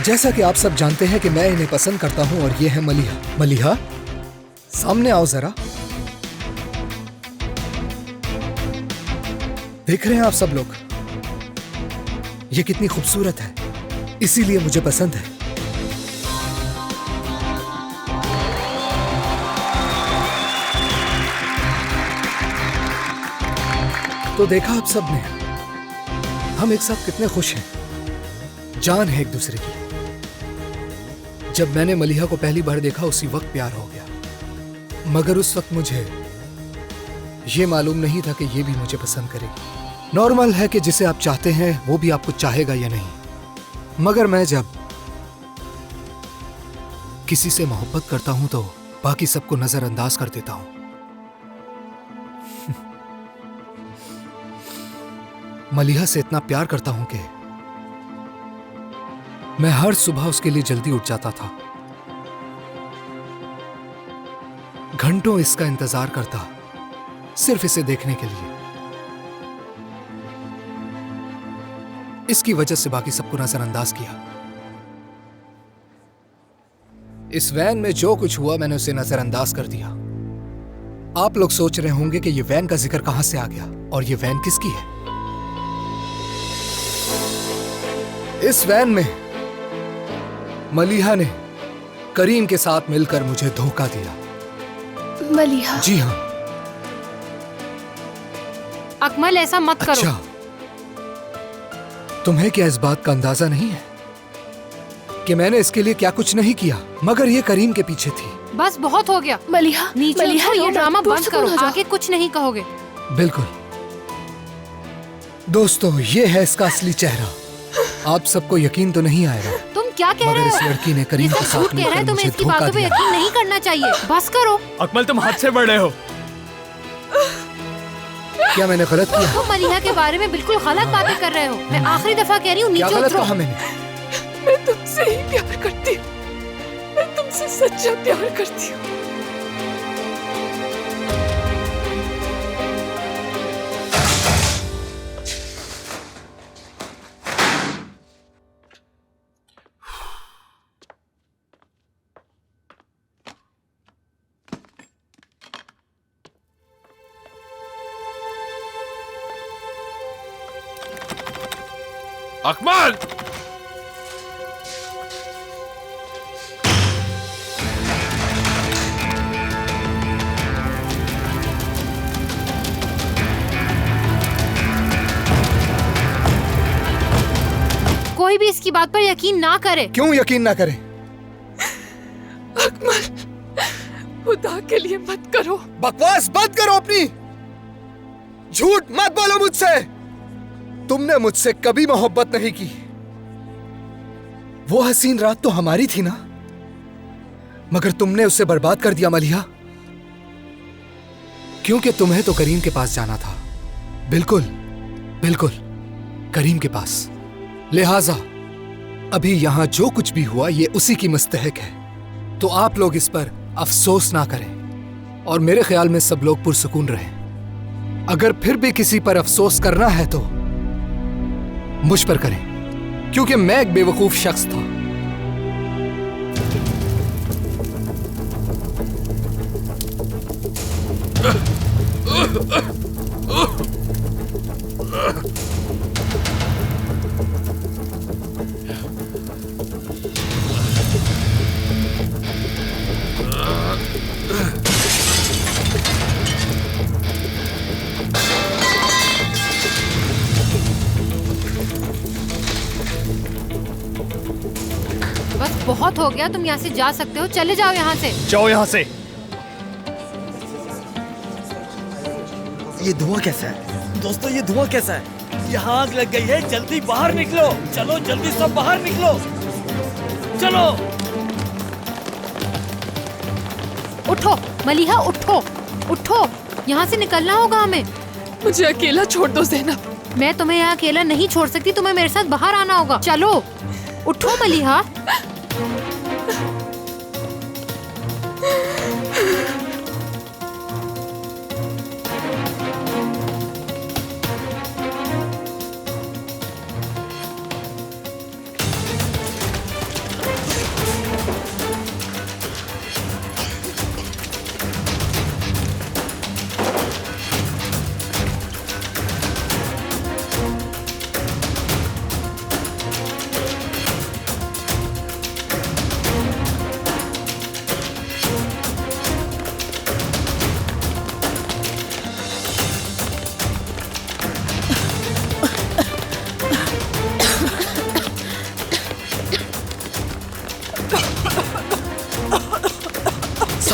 जैसा कि आप सब जानते हैं कि मैं इन्हें पसंद करता हूं और ये है मलिहा। मलिहा, सामने आओ जरा। देख रहे हैं आप सब लोग, ये कितनी खूबसूरत है, इसीलिए मुझे पसंद है। तो देखा आप सब ने, हम एक साथ कितने खुश हैं, जान है एक दूसरे की। जब मैंने मलिहा को पहली बार देखा उसी वक्त प्यार हो गया, मगर उस वक्त मुझे ये मालूम नहीं था कि ये भी मुझे पसंद करेगी। नॉर्मल है कि जिसे आप चाहते हैं वो भी आपको चाहेगा या नहीं, मगर मैं जब किसी से मोहब्बत करता हूं तो बाकी सबको नजरअंदाज कर देता हूं। मलिहा से इतना प्यार करता हूं कि मैं हर सुबह उसके लिए जल्दी उठ जाता था, घंटों इसका इंतजार करता, सिर्फ इसे देखने के लिए। इसकी वजह से बाकी सबको नजरअंदाज किया। इस वैन में जो कुछ हुआ मैंने उसे नजरअंदाज कर दिया। आप लोग सोच रहे होंगे कि यह वैन का जिक्र कहां से आ गया और यह वैन किसकी है। इस वैन में मलिहा ने करीम के साथ मिलकर मुझे धोखा दिया। मलिहा? जी हाँ। अकमल, ऐसा मत करो। अच्छा, तुम्हें क्या इस बात का अंदाजा नहीं है कि मैंने इसके लिए क्या कुछ नहीं किया, मगर ये करीम के पीछे थी। बस बहुत हो गया। मलिहा, नीचे उतरो, ये ड्रामा बंद करो, आगे कुछ नहीं कहोगे। बिल्कुल। दोस्तों, ये है इसका असली चेहरा। आप सबको यकीन तो नहीं आएगा, तुम क्या कह रहे हो? मगर इस लड़की ने करीम के साथ मिलकर मुझे धोखा दिया। यकीन नहीं करना चाहिए, बस करो। अकमल, तुम हद से बढ़ रहे हो। क्या मैंने गलत किया? तुम मलिहा के बारे में बिल्कुल गलत बातें कर रहे हो। मैं आखिरी दफा कह रही हूँ, नीचे उतरो। क्या गलत कहा मैंने? मैं तुमसे ही प्यार करती हूँ, मैं तुमसे सच्चा प्यार करती हूँ। अकमल! कोई भी इसकी बात पर यकीन ना करे। क्यों यकीन ना करे? अकमल, खुदा के लिए मत करो। बकवास बंद करो अपनी, झूठ मत बोलो मुझसे। तुमने मुझसे कभी मोहब्बत नहीं की। वो हसीन रात तो हमारी थी ना, मगर तुमने उसे बर्बाद कर दिया मलिहा, क्योंकि तुम्हें तो करीम के पास जाना था। बिल्कुल बिल्कुल, करीम के पास। लिहाजा अभी यहां जो कुछ भी हुआ ये उसी की मुस्तहक है। तो आप लोग इस पर अफसोस ना करें और मेरे ख्याल में सब लोग पुरसुकून रहें। अगर फिर भी किसी पर अफसोस करना है तो मुझ पर करें, क्योंकि मैं एक बेवकूफ शख्स था। बहुत हो गया, तुम यहाँ से जा सकते हो, चले जाओ यहाँ से। जाओ यहाँ से। ये धुआं कैसा है दोस्तों? ये धुआं कैसा है? यहाँ आग लग गई है, जल्दी बाहर निकलो। चलो जल्दी सब बाहर निकलो, चलो। उठो मलिहा, उठो उठो, यहाँ से निकलना होगा हमें। मुझे अकेला छोड़ दो ज़ैनब। मैं तुम्हें यहाँ अकेला नहीं छोड़ सकती, तुम्हें मेरे साथ बाहर आना होगा। चलो उठो मलिहा।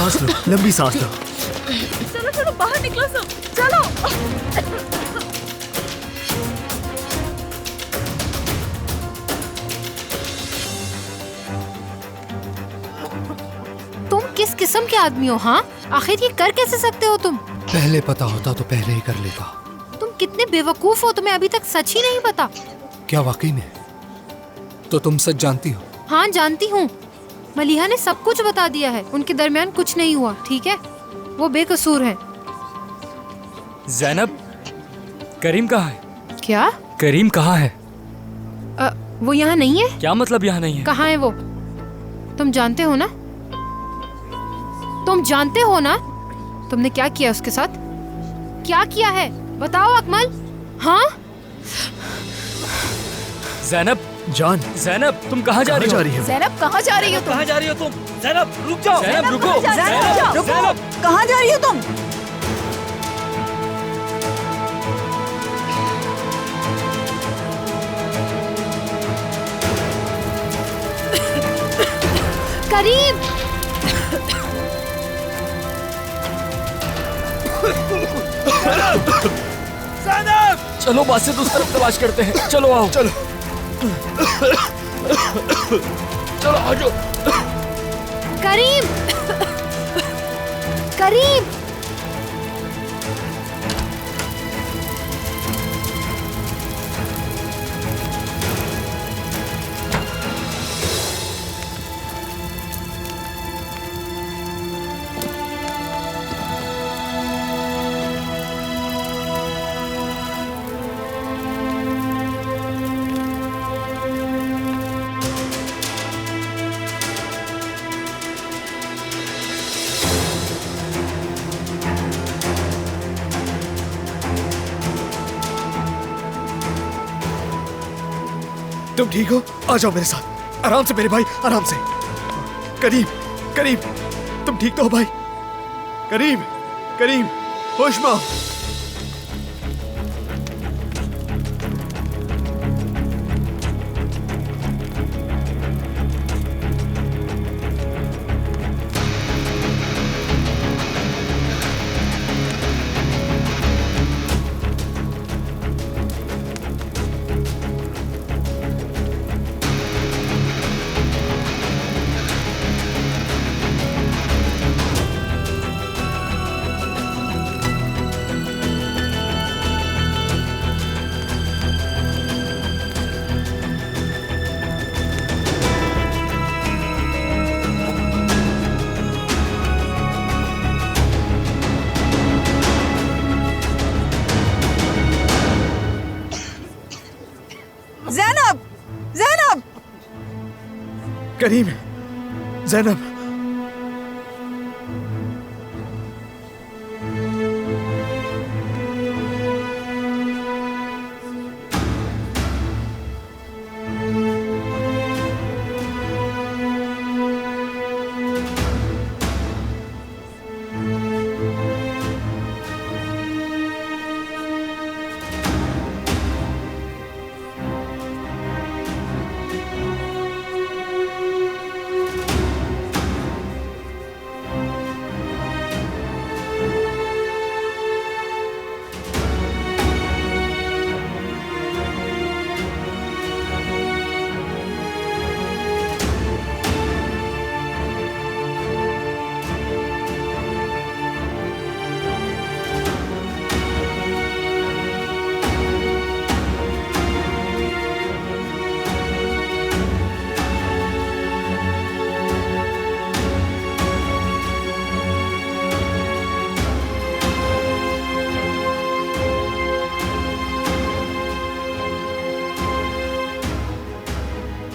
सांस लो, लंबी सांस लो। चलो चलो बाहर निकलो सब, चलो। तुम किस किस्म के आदमी हो? हाँ, आखिर ये कर कैसे सकते हो तुम? पहले पता होता तो पहले ही कर लेता। तुम कितने बेवकूफ हो, तुम्हें अभी तक सच ही नहीं पता। क्या वाकई में? तो तुम सच जानती हो? हाँ जानती हूँ, मलिहा ने सब कुछ बता दिया है। उनके दरमियान कुछ नहीं हुआ, ठीक है? वो बेकसूर है। ज़ैनब, करीम कहाँ है? क्या? करीम कहाँ है? वो यहाँ नहीं है। क्या मतलब यहाँ नहीं है? कहाँ है वो? तुम जानते हो ना? तुम जानते हो ना? तुमने क्या किया उसके साथ? क्या किया है बताओ अकमल। हाँ ज़ैनब, जान, ज़ैनब तुम कहाँ जा रही हो? ज़ैनब कहाँ जा रही हो तुम? कहाँ जा रही हो तुम? ज़ैनब रुक जाओ। ज़ैनब रुको, कहाँ जा रही हो? ज़ैनब, रुको। ज़ैनब। कहाँ जा रही हो तुम? करीम, ज़ैनब! चलो बासित उस तरफ तलाश करते हैं। चलो आओ। चलो। चलो आ जाओ। करीम, करीम। तुम ठीक हो? आ जाओ मेरे साथ। आराम से मेरे भाई, आराम से। करीम, करीम, तुम ठीक तो हो भाई? करीम, करीम, होश में आओ। ज़ैनब, ज़ैनब। करीम, ज़ैनब,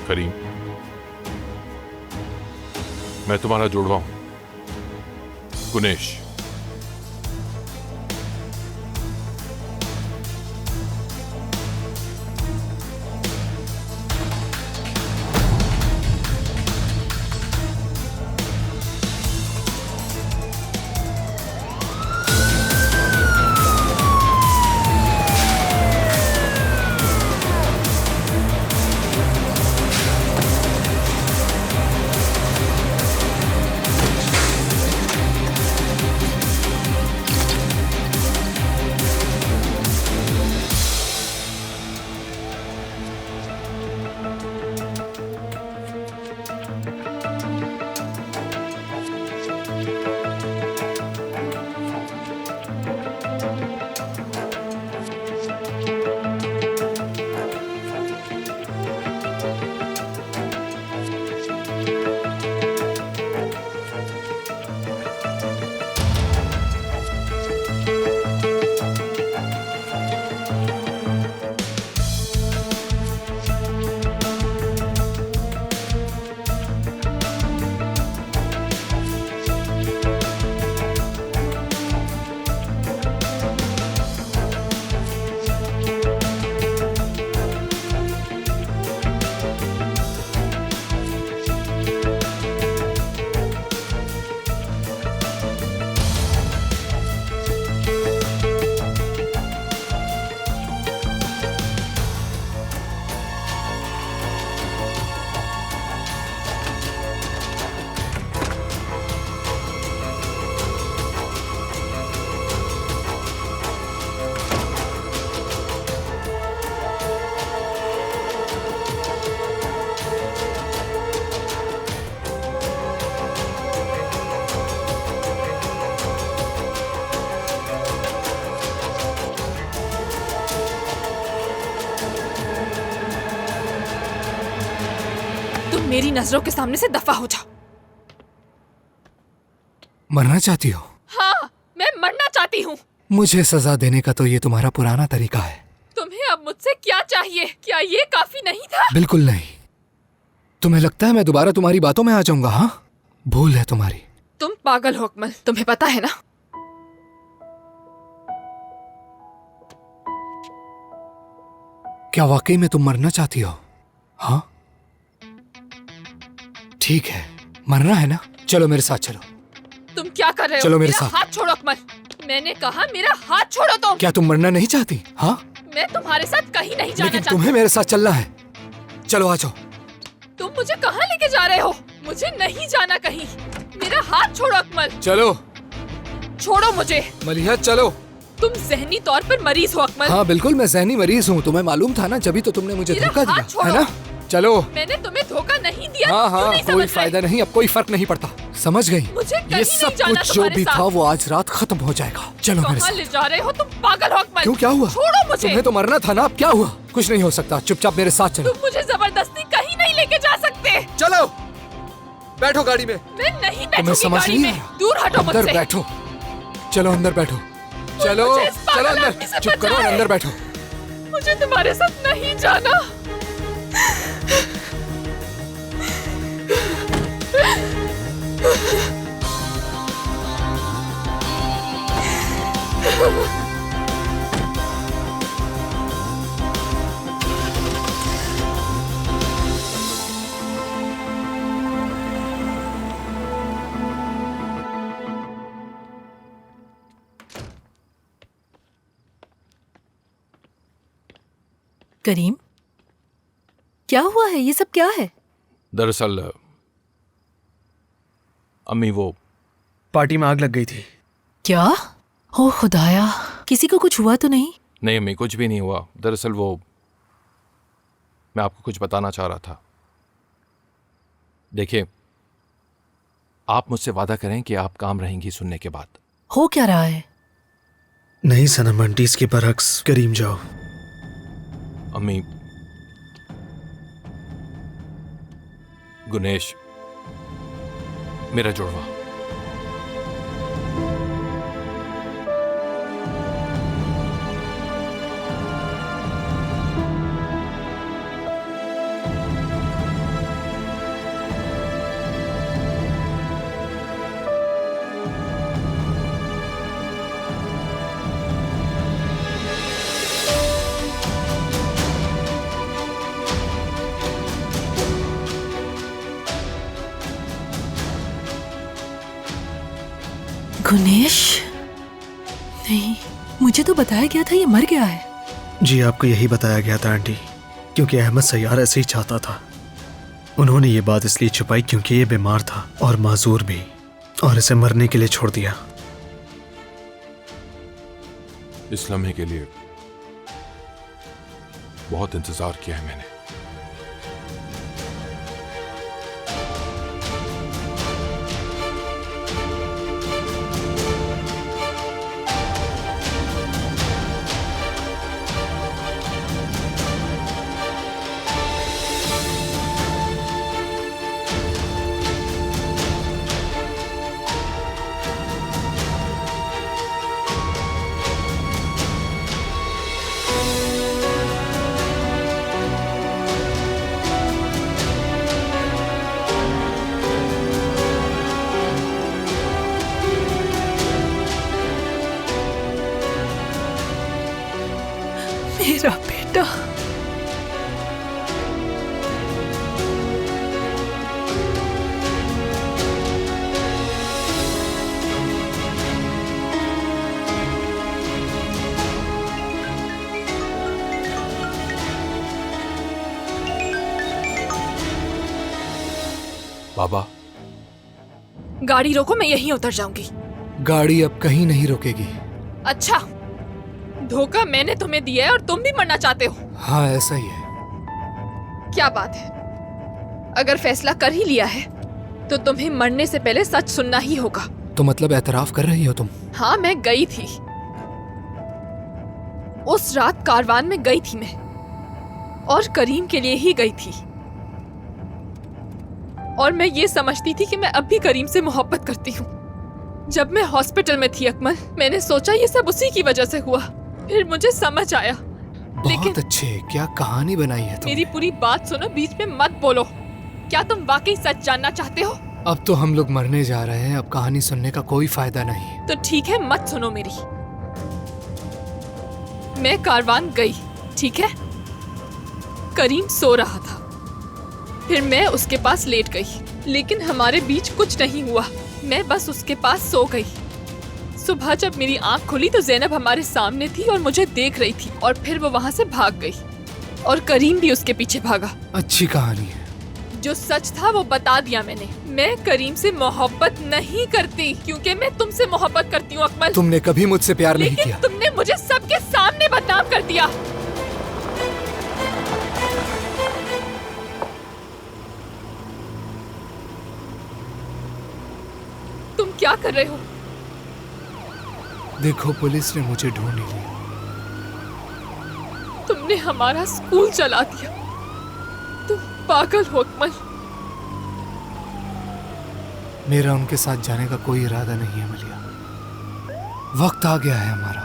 करीम, मैं तुम्हारा जुड़वा हूं, गुनेश। मेरी नजरों के सामने से दफा हो जाओ। मरना चाहती हो? हाँ, मैं मरना चाहती हूँ। मुझे सजा देने का तो ये तुम्हारा पुराना तरीका है। तुम्हें अब मुझसे क्या चाहिए? क्या ये काफी नहीं था? बिल्कुल नहीं। तुम्हें लगता है मैं दोबारा तुम्हारी बातों में आ जाऊंगा? हाँ, भूल है तुम्हारी। तुम पागल हो अकमल, तुम्हें पता है ना। क्या वाकई में तुम मरना चाहती हो? हाँ, ठीक है, मरना है ना? चलो मेरे साथ चलो। तुम क्या कर रहे हो? चलो मेरे साथ। हाथ छोड़ो अकमल। मैंने कहा मेरा हाथ छोड़ो तुम। क्या तुम मरना नहीं चाहती? हाँ, मैं तुम्हारे साथ कहीं नहीं जाना लेकिन चाहती। तुम्हें मेरे साथ चलना है। चलो आ जाओ। तुम मुझे कहाँ लेके जा रहे हो? मुझे नहीं जाना कहीं। मेरा हाथ छोड़ो अकमल। चलो छोड़ो मुझे। मलिहा, चलो। तुम जहनी तौर पर मरीज हो अकमल। हाँ बिल्कुल, मैं ज़हनी मरीज हूँ। तुम्हें मालूम था ना, जब तो तुमने मुझे मेरा धोखा हाथ दिया, छोड़ो। है ना? चलो। मैंने तुम्हें धोखा नहीं दिया। हाँ क्यों हाँ, नहीं कोई समझ रहे? फायदा नहीं, अब कोई फर्क नहीं पड़ता। समझ गई? मुझे कहीं ये नहीं सब जाना कुछ जो तुम्हारे भी साथ। था वो आज रात खत्म हो जाएगा। चलो मेरे कहाँ साथ। ले जा रहे हो? तुम पागल हो अकमल। क्यों, क्या हुआ? छोड़ो मुझे। तुम्हें तो मरना था ना, अब क्या हुआ? कुछ नहीं हो सकता, चुपचाप मेरे साथ चलो। तुम मुझे जबरदस्ती कहीं नहीं लेके जा सकते। चलो, बैठो गाड़ी में। मैं नहीं तुम्हें बैठूंगी समझ गाड़ी नहीं में। आया? दूर हटो अंदर मुझसे। बैठो। चलो अंदर बैठो। चलो मुझे इस पागल चलो आदमी अंदर, से चुप करो और बचाए। अंदर बैठो। मुझे तुम्हारे साथ नहीं जाना। करीम, क्या हुआ है? ये सब क्या है? दरअसल अम्मी, वो पार्टी में आग लग गई थी। क्या? ओ खुदाया, किसी को कुछ हुआ तो नहीं? नहीं अम्मी, कुछ भी नहीं हुआ। दरअसल वो, मैं आपको कुछ बताना चाह रहा था। देखिए, आप मुझसे वादा करें कि आप काम रहेंगी सुनने के बाद। हो क्या रहा है? नहीं सनम आंटी, इसके बरक्स। करीम जाओ। अम्मी, गुनेश मेरा जुड़वा। गुनेश? नहीं, मुझे तो बताया गया था ये मर गया है। जी, आपको यही बताया गया था आंटी, क्योंकि अहमद सैयार ऐसे ही चाहता था। उन्होंने ये बात इसलिए छुपाई क्योंकि ये बीमार था और माजूर भी, और इसे मरने के लिए छोड़ दिया। इस लम्हे के लिए बहुत इंतजार किया है मैंने। मेरा बेटा। बाबा, गाड़ी रोको, मैं यहीं उतर जाऊंगी। गाड़ी अब कहीं नहीं रुकेगी। अच्छा, धोखा मैंने तुम्हें दिया है और तुम भी मरना चाहते हो? हाँ ऐसा ही है। क्या बात है, अगर फैसला कर ही लिया है तो तुम्हें मरने से पहले सच सुनना ही होगा। तो मतलब एतराफ कर रही हो तुम? हाँ, मैं गई थी। उस रात कारवान में गई थी मैं, और करीम के लिए ही गई थी। और मैं ये समझती थी कि मैं अब भी करीम से मोहब्बत करती हूँ। जब मैं हॉस्पिटल में थी अकमल, मैंने सोचा ये सब उसी की वजह से हुआ। फिर मुझे समझ आया। बहुत अच्छे, क्या कहानी बनाई है तुमने। मेरी पूरी बात सुनो, बीच में मत बोलो। क्या तुम वाकई सच जानना चाहते हो? अब तो हम लोग मरने जा रहे हैं, अब कहानी सुनने का कोई फायदा नहीं। तो ठीक है, मत सुनो मेरी। मैं कारवान गई, ठीक है? करीम सो रहा था, फिर मैं उसके पास लेट गई, लेकिन हमारे बीच कुछ नहीं हुआ। मैं बस उसके पास सो गई। सुबह जब मेरी आंख खुली तो जैनब हमारे सामने थी और मुझे देख रही थी, और फिर वो वहां से भाग गई और करीम भी उसके पीछे भागा। अच्छी कहानी है। जो सच था वो बता दिया मैंने। मैं करीम से मोहब्बत नहीं करती, क्योंकि मैं तुमसे मोहब्बत करती हूँ अकमल। तुमने कभी मुझसे प्यार नहीं लेकिन किया। तुमने मुझे सबके सामने बदनाम कर दिया। तुम क्या कर रहे हो? देखो, पुलिस ने मुझे ढूंढ लिया। तुमने हमारा स्कूल जला दिया। तुम पागल हो अकमल। मेरा उनके साथ जाने का कोई इरादा नहीं है मलिया। वक्त आ गया है हमारा,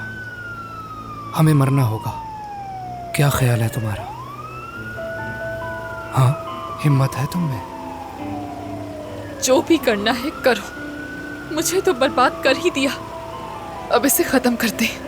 हमें मरना होगा। क्या ख्याल है तुम्हारा? हाँ, हिम्मत है तुम में? जो भी करना है करो। मुझे तो बर्बाद कर ही दिया, अब इसे खत्म करते हैं।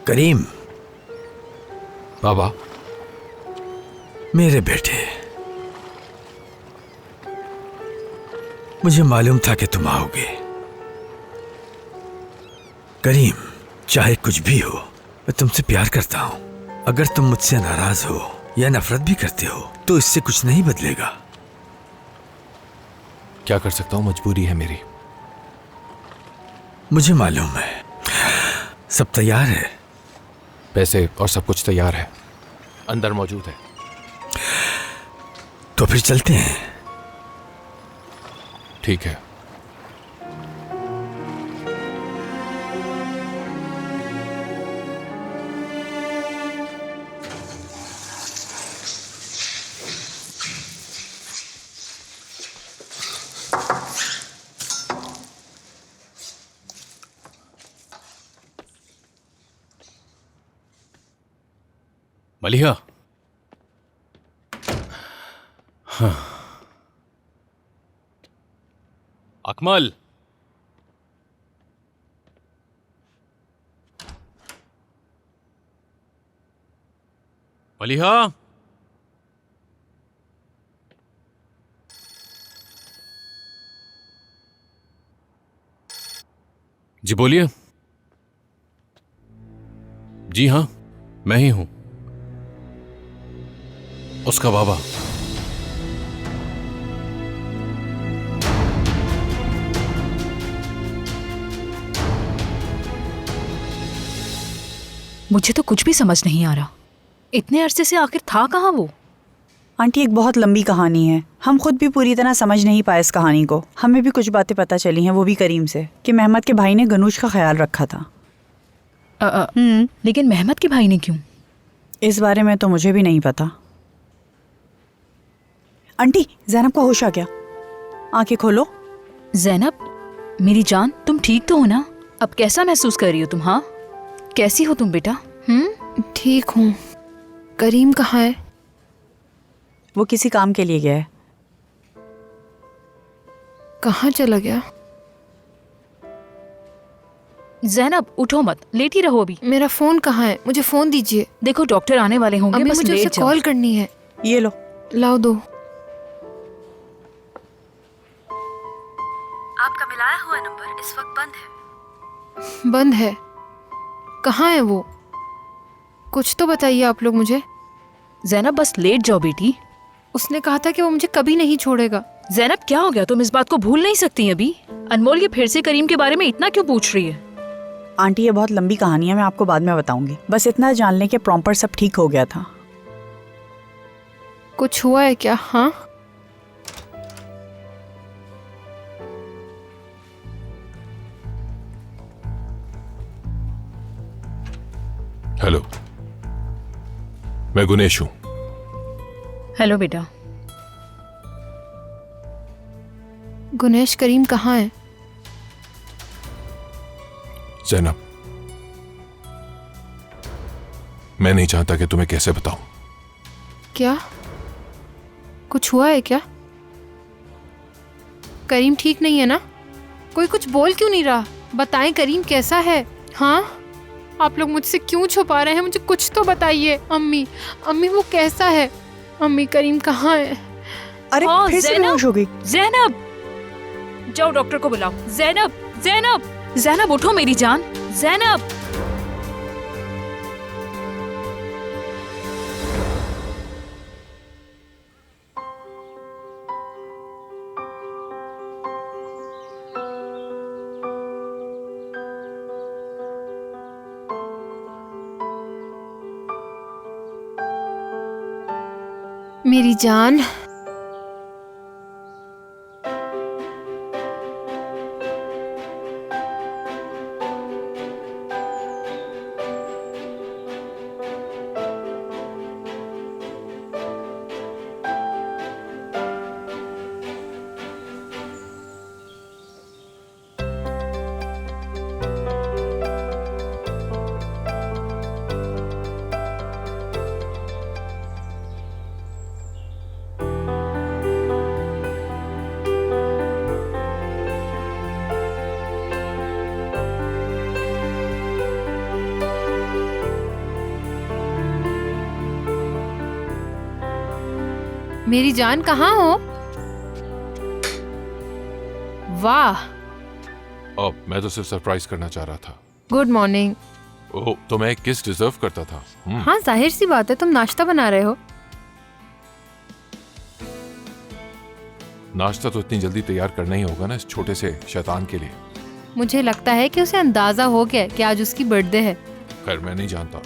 करीम, बाबा, मेरे बेटे, मुझे मालूम था कि तुम आओगे। करीम, चाहे कुछ भी हो, मैं तुमसे प्यार करता हूं। अगर तुम मुझसे नाराज हो या नफरत भी करते हो तो इससे कुछ नहीं बदलेगा। क्या कर सकता हूँ, मजबूरी है मेरी। मुझे मालूम है। सब तैयार है? पैसे और सब कुछ तैयार है, अंदर मौजूद है। तो फिर चलते हैं। ठीक है। मलिहा, हाँ। अकमल, मलिहा, जी बोलिए। जी हाँ, मैं ही हूं, उसका बाबा। मुझे तो कुछ भी समझ नहीं आ रहा। इतने अरसे से आखिर था कहाँ वो? आंटी, एक बहुत लंबी कहानी है। हम खुद भी पूरी तरह समझ नहीं पाए इस कहानी को। हमें भी कुछ बातें पता चली हैं, वो भी करीम से, कि मेहमद के भाई ने गनूश का ख्याल रखा था। लेकिन मेहमद के भाई ने क्यों? इस बारे में तो मुझे भी नहीं पता। आंटी, ज़ैनब को होश आ गया। आंखें खोलो। ज़ैनब, मेरी जान, तुम ठीक तो हो ना? अब कैसा महसूस कर रही हो तुम? हाँ, कैसी हो तुम बेटा? ठीक हूँ। करीम कहाँ है? वो किसी काम के लिए गया है। कहाँ चला गया? ज़ैनब, उठो मत, लेटी रहो अभी। मेरा फोन कहाँ है? मुझे फोन दीजिए। देखो, डॉक्टर आने वाले होंगे, अभी बस मुझे लेट उसे जाओ। कॉल करनी है। ये लो। लाओ दो। आपका मिलाया हुआ नंबर इस वक्त बंद है। बंद है? कहाँ है वो? कुछ तो बताइए आप लोग मुझे। जैनब बस लेट जाओ बेटी। उसने कहा था कि वो मुझे कभी नहीं छोड़ेगा। जैनब क्या हो गया, तुम इस बात को भूल नहीं सकती अभी? अनमोल ये फिर से करीम के बारे में इतना क्यों पूछ रही है? आंटी ये बहुत लंबी कहानी है, मैं आपको बाद में बताऊंगी। बस इतना जान लें कि प्रॉम्प्ट पर सब ठीक हो गया था। कुछ हुआ है क्या? हाँ, हेलो, मैं गुनेश हूं। हेलो बेटा। गुनेश, करीम कहाँ है? जैनब, मैं नहीं चाहता कि तुम्हें कैसे बताऊं। क्या कुछ हुआ है क्या? करीम ठीक नहीं है ना? कोई कुछ बोल क्यों नहीं रहा? बताएं करीम कैसा है? हाँ, आप लोग मुझसे क्यों छुपा रहे हैं? मुझे कुछ तो बताइए। अम्मी, अम्मी वो कैसा है? अम्मी, करीम कहाँ है? अरे हाँ, फिर से ज़ैनब, बेहोश हो गई। जैनब जाओ डॉक्टर को बुलाओ। जैनब, जैनब, जैनब उठो मेरी जान। जैनब, मेरी जान, मेरी जान कहाँ हो? वाह, अब मैं तो सिर्फ सरप्राइज करना चाह रहा था। Good morning. ओह, तो मैं एक किस डिजर्व करता था। हाँ, जाहिर सी बात है, तुम नाश्ता बना रहे हो। नाश्ता तो इतनी जल्दी तैयार करना ही होगा ना इस छोटे से शैतान के लिए। मुझे लगता है कि उसे अंदाजा हो गया कि आज उसकी बर्थडे है। खैर, मैं नहीं जानता।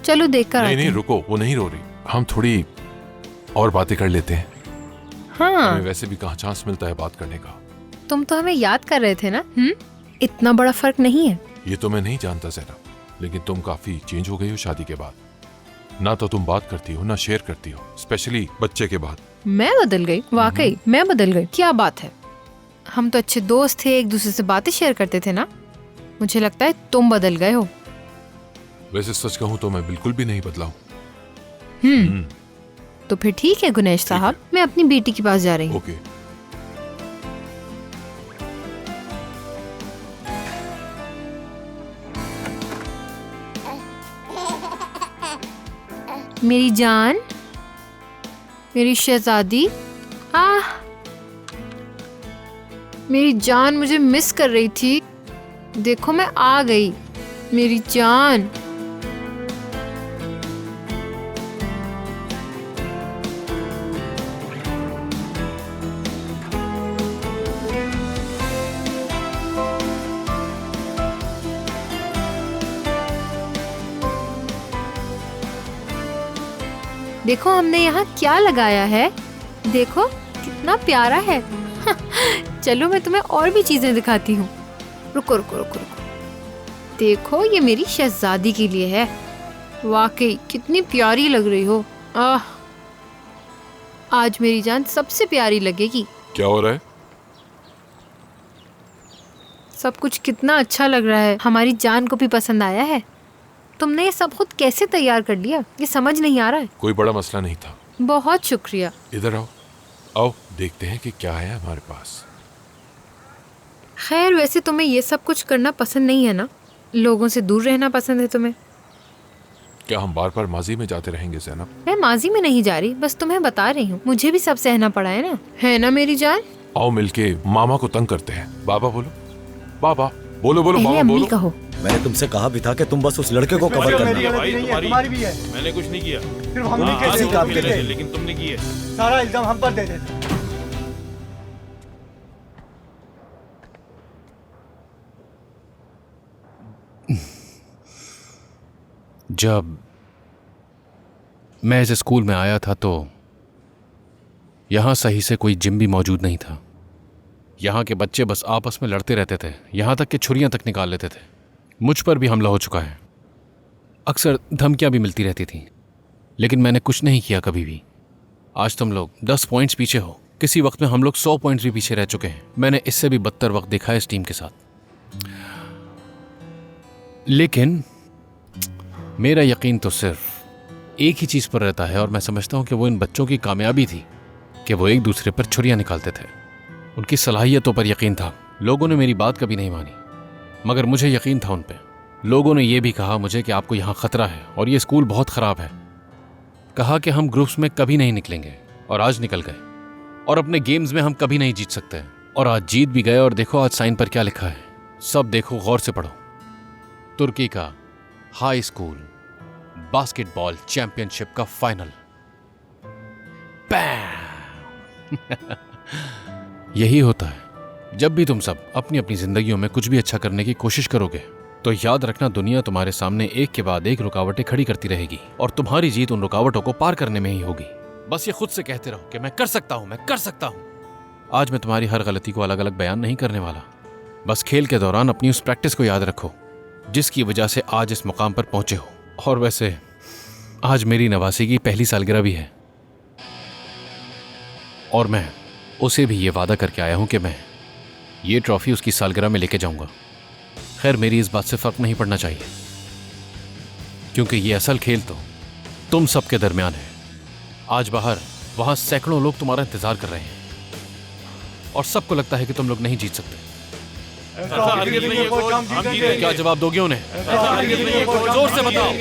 चलो देखकर नहीं आते नहीं, हैं। रुको, वो नहीं रो रही। हम थोड़ी और बातें कर लेते हैं। हाँ, हमें वैसे भी कहाँ चांस मिलता है बात करने का। तुम तो हमें याद कर रहे थे ना? इतना बड़ा फर्क नहीं है। ये तो मैं नहीं जानता जैनब, लेकिन तुम काफी चेंज हो गई हो शादी के बाद। ना तो तुम बात करती हो, ना शेयर करती हो, स्पेशली बच्चे के बाद। मैं बदल गई? वाकई मैं बदल गई? क्या बात है, हम तो अच्छे दोस्त थे, एक दूसरे से बातें शेयर करते थे ना। मुझे लगता है तुम बदल गए हो। वैसे सच कहूँ तो मैं बिल्कुल भी नहीं बदला हूँ। तो फिर ठीक है गुनेश साहब, मैं अपनी बेटी के पास जा रही हूँ। ओके। मेरी जान, मेरी शहजादी, मेरी जान मुझे मिस कर रही थी। देखो मैं आ गई, मेरी जान। देखो हमने यहाँ क्या लगाया है, देखो कितना प्यारा है। चलो मैं तुम्हें और भी चीजें दिखाती हूँ। रुको रुको रुको रुको, देखो ये मेरी शहजादी के लिए है। वाकई कितनी प्यारी लग रही हो। आज मेरी जान सबसे प्यारी लगेगी। क्या हो रहा है? सब कुछ कितना अच्छा लग रहा है। हमारी जान को भी पसंद आया है। तुमने ये सब खुद कैसे तैयार कर लिया, ये समझ नहीं आ रहा है। कोई बड़ा मसला नहीं था। बहुत शुक्रिया। इधर आओ, आओ देखते हैं कि क्या है हमारे पास। खैर वैसे तुम्हें ये सब कुछ करना पसंद नहीं है ना? लोगों से दूर रहना पसंद है तुम्हें? क्या हम बार बार माजी में जाते रहेंगे जैनब? मैं माजी में नहीं जा रही, बस तुम्हें बता रही हूँ। मुझे भी सब सहना पड़ा है ना मेरी जान? आओ मिलके मामा को तंग करते हैं। बाबा बोलो, बाबा बोलो बोलो, पहले बाबा अम्मी बोलो। कहो। मैंने तुमसे कहा भी था कि तुम बस उस लड़के को कवर करना। तुम्हारी भी है। मैंने कुछ नहीं किया। सिर्फ हमने किसी काम के लिए, लेकिन तुमने किए। सारा इल्जाम हम पर दे देते। जब मैं इस स्कूल में आया था तो यहां सही से कोई जिम भी मौजूद नहीं था। यहाँ के बच्चे बस आपस में लड़ते रहते थे, यहाँ तक कि छुरियाँ तक निकाल लेते थे। मुझ पर भी हमला हो चुका है, अक्सर धमकियाँ भी मिलती रहती थीं, लेकिन मैंने कुछ नहीं किया कभी भी। आज तुम लोग 10 पॉइंट्स पीछे हो, किसी वक्त में हम लोग 100 पॉइंट्स भी पीछे रह चुके हैं। मैंने इससे भी बदतर वक्त देखा है इस टीम के साथ, लेकिन मेरा यकीन तो सिर्फ एक ही चीज़ पर रहता है और मैं समझता हूँ कि वो इन बच्चों की कामयाबी थी कि वो एक दूसरे पर छुरियाँ निकालते थे। उनकी सलाहियतों पर यकीन था। लोगों ने मेरी बात कभी नहीं मानी, मगर मुझे यकीन था उन पे। लोगों ने ये भी कहा मुझे कि आपको यहाँ खतरा है और ये स्कूल बहुत ख़राब है। कहा कि हम ग्रुप्स में कभी नहीं निकलेंगे, और आज निकल गए। और अपने गेम्स में हम कभी नहीं जीत सकते, और आज जीत भी गए। और देखो आज साइन पर क्या लिखा है, सब देखो, गौर से पढ़ो। तुर्की का हाई स्कूल बास्केटबॉल चैंपियनशिप का फाइनल। यही होता है जब भी तुम सब अपनी अपनी जिंदगियों में कुछ भी अच्छा करने की कोशिश करोगे, तो याद रखना दुनिया तुम्हारे सामने एक के बाद एक रुकावटें खड़ी करती रहेगी, और तुम्हारी जीत उन रुकावटों को पार करने में ही होगी। बस ये खुद से कहते रहो कि मैं कर सकता हूं, मैं कर सकता हूं। आज मैं तुम्हारी हर गलती को अलग अलग बयान नहीं करने वाला। बस खेल के दौरान अपनी उस प्रैक्टिस को याद रखो जिसकी वजह से आज इस मुकाम पर पहुंचे हो। और वैसे आज मेरी नवासी की पहली सालगिरह भी है, और मैं उसे भी ये वादा करके आया हूं कि मैं ये ट्रॉफी उसकी सालगिरह में लेके जाऊंगा। खैर, मेरी इस बात से फर्क नहीं पड़ना चाहिए, क्योंकि ये असल खेल तो तुम सबके दरमियान है। आज बाहर वहां सैकड़ों लोग तुम्हारा इंतजार कर रहे हैं, और सबको लगता है कि तुम लोग नहीं जीत सकते। क्या जवाब दोगे उन्हें? जोर से बताओ।